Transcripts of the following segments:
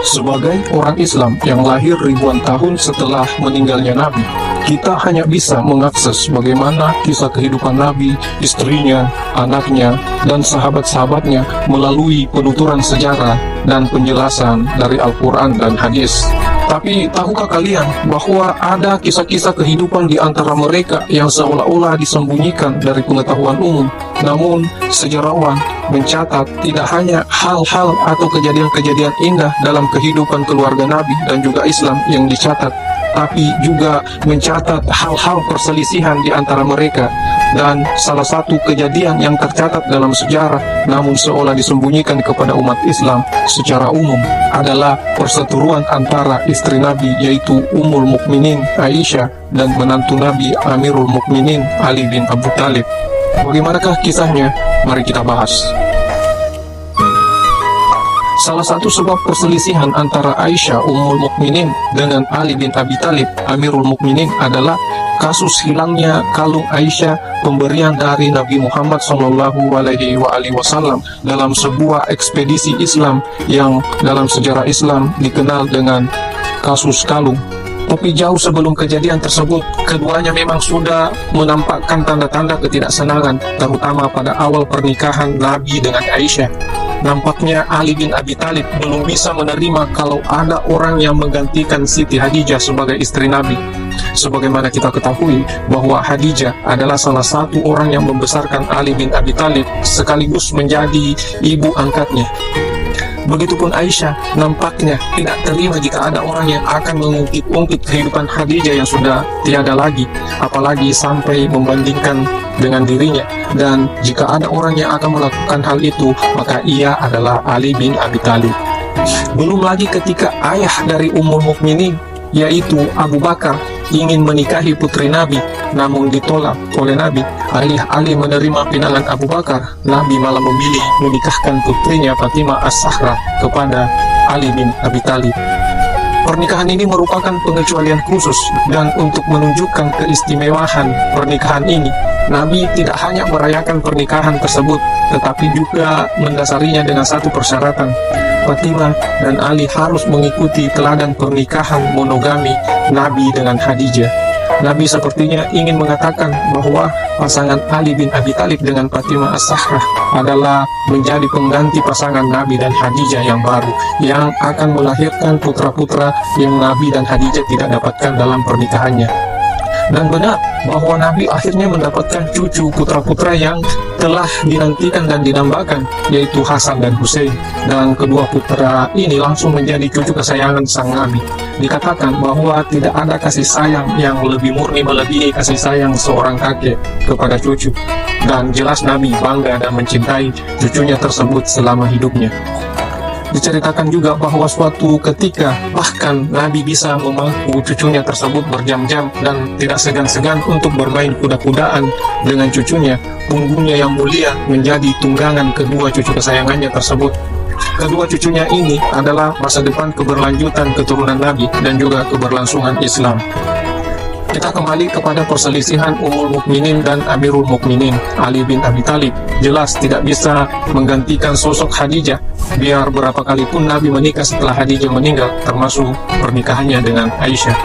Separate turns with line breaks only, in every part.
Sebagai orang Islam yang lahir ribuan tahun setelah meninggalnya Nabi, kita hanya bisa mengakses bagaimana kisah kehidupan Nabi, istrinya, anaknya, dan sahabat-sahabatnya melalui penuturan sejarah dan penjelasan dari Al-Quran dan hadis. Tapi tahukah kalian bahwa ada kisah-kisah kehidupan di antara mereka yang seolah-olah disembunyikan dari pengetahuan umum? Namun, sejarawan mencatat tidak hanya hal-hal atau kejadian-kejadian indah dalam kehidupan keluarga Nabi dan juga Islam yang dicatat, tapi juga mencatat hal-hal perselisihan di antara mereka. Dan salah satu kejadian yang tercatat dalam sejarah namun seolah disembunyikan kepada umat Islam secara umum adalah perseteruan antara istri Nabi, yaitu Ummul Mukminin Aisyah, dan menantu Nabi Amirul Mukminin Ali bin Abu Thalib. Bagaimanakah kisahnya? Mari kita bahas. Salah satu sebab perselisihan antara Aisyah Ummul Mukminin dengan Ali bin Abi Thalib Amirul Mukminin adalah kasus hilangnya kalung Aisyah pemberian dari Nabi Muhammad SAW dalam sebuah ekspedisi Islam yang dalam sejarah Islam dikenal dengan kasus kalung. Tapi jauh sebelum kejadian tersebut, keduanya memang sudah menampakkan tanda-tanda ketidaksenangan, terutama pada awal pernikahan Nabi dengan Aisyah. Nampaknya Ali bin Abi Thalib belum bisa menerima kalau ada orang yang menggantikan Siti Khadijah sebagai istri Nabi. Sebagaimana kita ketahui bahwa Khadijah adalah salah satu orang yang membesarkan Ali bin Abi Thalib sekaligus menjadi ibu angkatnya. Begitupun Aisyah nampaknya tidak terima jika ada orang yang akan mengungkit-ungkit kehidupan Khadijah yang sudah tiada lagi, apalagi sampai membandingkan dengan dirinya. Dan jika ada orang yang akan melakukan hal itu, maka ia adalah Ali bin Abi Thalib. Belum lagi ketika ayah dari Ummul Mukminin, yaitu Abu Bakar, ingin menikahi putri Nabi, namun ditolak oleh Nabi. Alih-alih menerima pinangan Abu Bakar, Nabi malah memilih menikahkan putrinya Fatimah As-Zahra kepada Ali bin Abi Thalib. Pernikahan ini merupakan pengecualian khusus, dan untuk menunjukkan keistimewaan pernikahan ini, Nabi tidak hanya merayakan pernikahan tersebut, tetapi juga mendasarinya dengan satu persyaratan. Fatimah dan Ali harus mengikuti teladan pernikahan monogami Nabi dengan Khadijah. Nabi sepertinya ingin mengatakan bahwa pasangan Ali bin Abi Thalib dengan Fatimah As-Zahra adalah menjadi pengganti pasangan Nabi dan Khadijah yang baru, yang akan melahirkan putra-putra yang Nabi dan Khadijah tidak dapatkan dalam pernikahannya. Dan benar bahwa Nabi akhirnya mendapatkan cucu putra-putra yang telah dinantikan dan didambakan, yaitu Hasan dan Husain. Dan kedua putra ini langsung menjadi cucu kesayangan sang Nabi. Dikatakan bahwa tidak ada kasih sayang yang lebih murni melebihi kasih sayang seorang kakek kepada cucu. Dan jelas Nabi bangga dan mencintai cucunya tersebut selama hidupnya. Diceritakan juga bahwa suatu ketika bahkan Nabi bisa memangku cucunya tersebut berjam-jam dan tidak segan-segan untuk bermain kuda-kudaan dengan cucunya. Punggungnya yang mulia menjadi tunggangan kedua cucu kesayangannya tersebut. Kedua cucunya ini adalah masa depan keberlanjutan keturunan Nabi dan juga keberlangsungan Islam. Kita kembali kepada perselisihan Ummul Mukminin dan Amirul Mukminin Ali bin Abi Thalib. Jelas tidak bisa menggantikan sosok Khadijah. Biar berapa kali pun Nabi menikah setelah Khadijah meninggal, termasuk pernikahannya dengan Aisyah.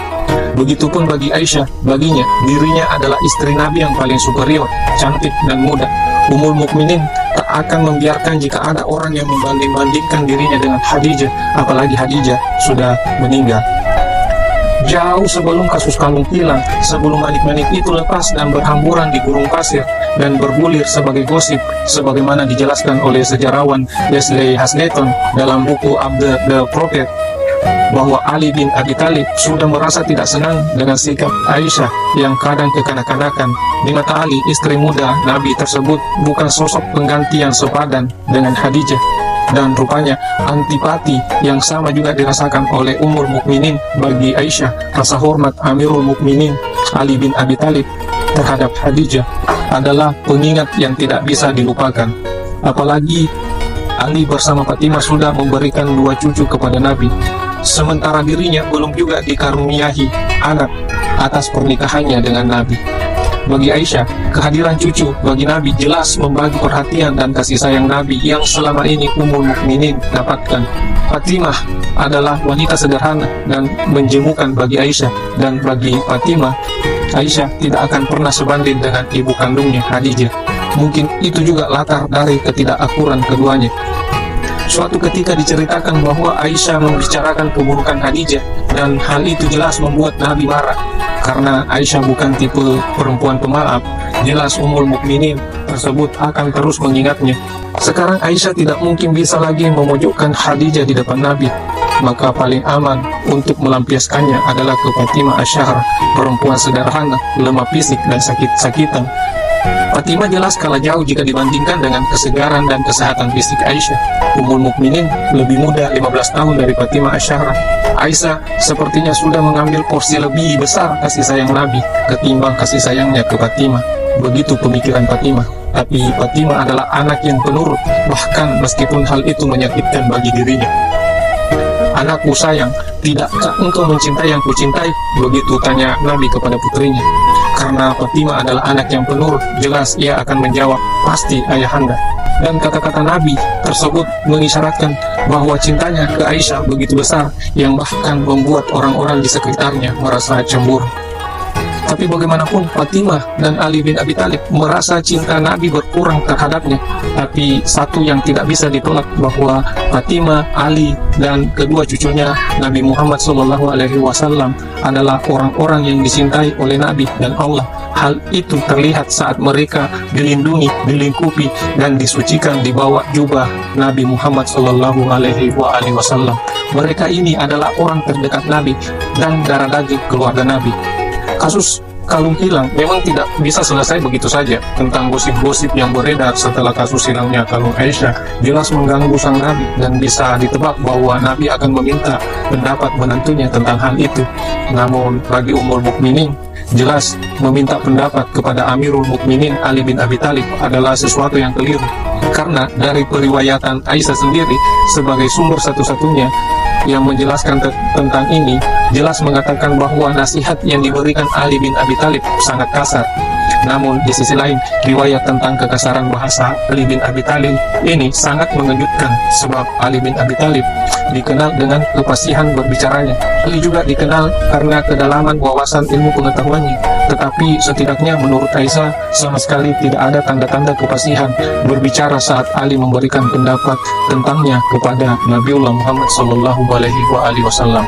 Begitupun bagi Aisyah, baginya dirinya adalah istri Nabi yang paling superior, cantik dan muda. Ummul Mukminin tak akan membiarkan jika ada orang yang membanding-bandingkan dirinya dengan Khadijah, apalagi Khadijah sudah meninggal. Jauh sebelum kasus kalung hilang, sebelum manik-manik itu lepas dan berhamburan di gurun pasir dan bergulir sebagai gosip, sebagaimana dijelaskan oleh sejarawan Leslie Hasleton dalam buku Abd the Prophet, bahwa Ali bin Abi Thalib sudah merasa tidak senang dengan sikap Aisyah yang kadang kekanak-kanakan. Di mata Ali, istri muda Nabi tersebut bukan sosok pengganti yang sepadan dengan Khadijah. Dan rupanya antipati yang sama juga dirasakan oleh Ummul Mukminin bagi Aisyah. Rasa hormat Amirul Mukminin Ali bin Abi Thalib terhadap Khadijah adalah pengingat yang tidak bisa dilupakan. Apalagi Ali bersama Fatimah sudah memberikan dua cucu kepada Nabi, sementara dirinya belum juga dikaruniai anak atas pernikahannya dengan Nabi. bagi Aisyah, kehadiran cucu bagi Nabi jelas membagi perhatian dan kasih sayang Nabi yang selama ini Ummul Mukminin dapatkan. Fatimah adalah wanita sederhana dan menjemukan bagi Aisyah, dan bagi Fatimah, Aisyah tidak akan pernah sebanding dengan ibu kandungnya Khadijah. Mungkin itu juga latar dari ketidakakuran keduanya. Suatu ketika diceritakan bahwa Aisyah membicarakan keburukan Khadijah, dan hal itu jelas membuat Nabi marah. Karena Aisyah bukan tipe perempuan pemaaf, jelas Ummul Mukminin tersebut akan terus mengingatnya. Sekarang Aisyah tidak mungkin bisa lagi memojokkan Khadijah di depan Nabi, maka paling aman untuk melampiaskannya adalah ke Fatimah Asy'ariyah, perempuan sederhana, lemah fisik dan sakit-sakitan. Fatimah jelas kalah jauh jika dibandingkan dengan kesegaran dan kesehatan fisik Aisyah. Ummul Mukminin lebih muda 15 tahun dari Fatimah Asy'ariyah. Aisyah sepertinya sudah mengambil porsi lebih besar kasih sayang Nabi ketimbang kasih sayangnya ke Fatimah. Begitu pemikiran Fatimah. Tapi Fatimah adalah anak yang penurut, bahkan meskipun hal itu menyakitkan bagi dirinya. "Anakku sayang, tidakkah engkau mencintai yang kucintai?" Begitu tanya Nabi kepada putrinya. Karena Fatimah adalah anak yang penurut, jelas ia akan menjawab, "Pasti ayahanda." Dan kata-kata Nabi tersebut mengisyaratkan bahwa cintanya ke Aisyah begitu besar, yang bahkan membuat orang-orang di sekitarnya merasa cemburu. Tapi bagaimanapun Fatimah dan Ali bin Abi Thalib merasa cinta Nabi berkurang terhadapnya. Tapi satu yang tidak bisa ditolak bahwa Fatimah, Ali, dan kedua cucunya Nabi Muhammad SAW adalah orang-orang yang dicintai oleh Nabi dan Allah. Hal itu terlihat saat mereka dilindungi, dilingkupi, dan disucikan di bawah jubah Nabi Muhammad SAW. Mereka ini adalah orang terdekat Nabi dan darah daging keluarga Nabi. Kasus kalung hilang memang tidak bisa selesai begitu saja. Tentang gosip-gosip yang beredar setelah kasus hilangnya kalung Aisyah jelas mengganggu sang Nabi, dan bisa ditebak bahwa Nabi akan meminta pendapat menantunya tentang hal itu. Namun bagi Ummul Mukminin, jelas meminta pendapat kepada Amirul Mukminin Ali bin Abi Thalib adalah sesuatu yang keliru. Karena dari periwayatan Aisyah sendiri sebagai sumber satu-satunya yang menjelaskan tentang ini, jelas mengatakan bahwa nasihat yang diberikan Ali bin Abi Thalib sangat kasar. Namun di sisi lain, riwayat tentang kekasaran bahasa Ali bin Abi Thalib ini sangat mengejutkan, sebab Ali bin Abi Thalib dikenal dengan kefasihan berbicaranya. Ali juga dikenal karena kedalaman wawasan ilmu pengetahuannya. Tetapi setidaknya menurut Aisyah sama sekali tidak ada tanda-tanda kefasihan berbicara saat Ali memberikan pendapat tentangnya kepada Nabiullah Muhammad SAW.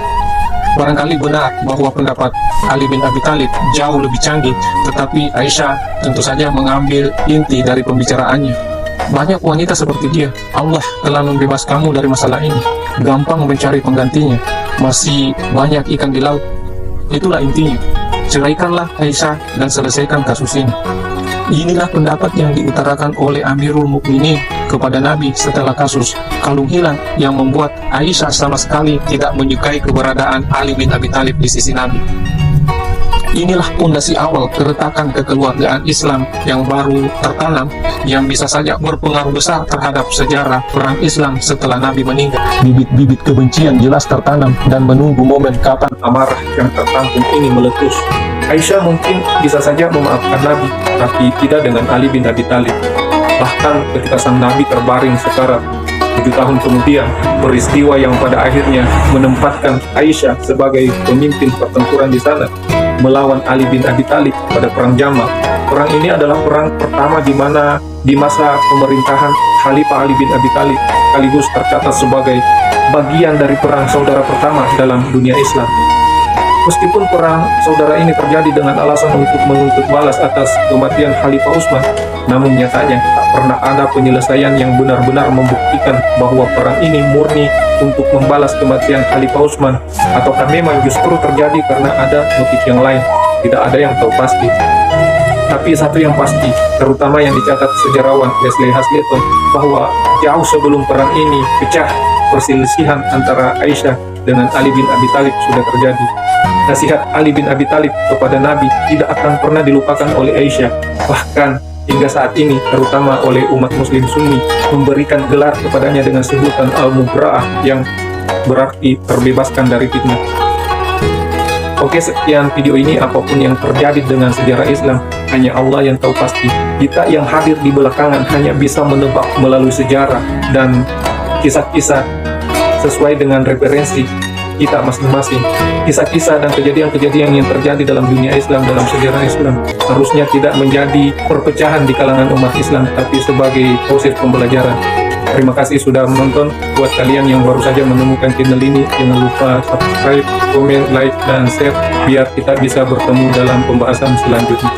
Barangkali benar bahwa pendapat Ali bin Abi Thalib jauh lebih canggih, tetapi Aisyah tentu saja mengambil inti dari pembicaraannya. Banyak wanita seperti dia. Allah telah membebas kamu dari masalah ini. Gampang mencari penggantinya. Masih banyak ikan di laut. Itulah intinya. Ceraikanlah Aisyah dan selesaikan kasus ini. Inilah pendapat yang diutarakan oleh Amirul Mukminin kepada Nabi setelah kasus kalung hilang yang membuat Aisyah sama sekali tidak menyukai keberadaan Ali bin Abi Thalib di sisi Nabi. Inilah pondasi awal keretakan kekeluargaan Islam yang baru tertanam, yang bisa saja berpengaruh besar terhadap sejarah perang Islam setelah Nabi meninggal. Bibit-bibit kebencian jelas tertanam dan menunggu momen kapan amarah yang tertampung ini meletus. Aisyah mungkin bisa saja memaafkan Nabi, tapi tidak dengan Ali bin Abi Thalib. Bahkan ketika sang Nabi terbaring sekarat 7 tahun kemudian, peristiwa yang pada akhirnya menempatkan Aisyah sebagai pemimpin pertempuran di sana melawan Ali bin Abi Thalib pada perang Jamal. Perang ini adalah perang pertama di masa pemerintahan Khalifah Ali bin Abi Thalib, sekaligus tercatat sebagai bagian dari perang saudara pertama dalam dunia Islam. Meskipun perang saudara ini terjadi dengan alasan untuk menuntut balas atas kematian Khalifah Utsman, namun nyatanya tak pernah ada penyelesaian yang benar-benar membuktikan bahwa perang ini murni untuk membalas kematian Khalifah Utsman, ataukah memang justru terjadi karena ada motif yang lain. Tidak ada yang tahu pasti. Tapi satu yang pasti, terutama yang dicatat sejarawan Leslie Hazleton, bahwa jauh sebelum perang ini pecah, perselisihan antara Aisyah dengan Ali bin Abi Thalib sudah terjadi. Nasihat Ali bin Abi Thalib kepada Nabi tidak akan pernah dilupakan oleh Aisyah. Bahkan hingga saat ini, terutama oleh umat muslim Sunni, memberikan gelar kepadanya dengan sebutan Al-Mubra'ah, yang berarti terbebaskan dari fitnah. Oke, sekian video ini. Apapun yang terjadi dengan sejarah Islam, hanya Allah yang tahu pasti. Kita yang hadir di belakangan hanya bisa menebak melalui sejarah dan kisah-kisah sesuai dengan referensi kita masing-masing. Kisah-kisah dan kejadian-kejadian yang terjadi dalam dunia Islam, dalam sejarah Islam, harusnya tidak menjadi perpecahan di kalangan umat Islam, tapi sebagai proses pembelajaran. Terima kasih sudah menonton. Buat kalian yang baru saja menemukan channel ini, jangan lupa subscribe, komen, like, dan share biar kita bisa bertemu dalam pembahasan selanjutnya.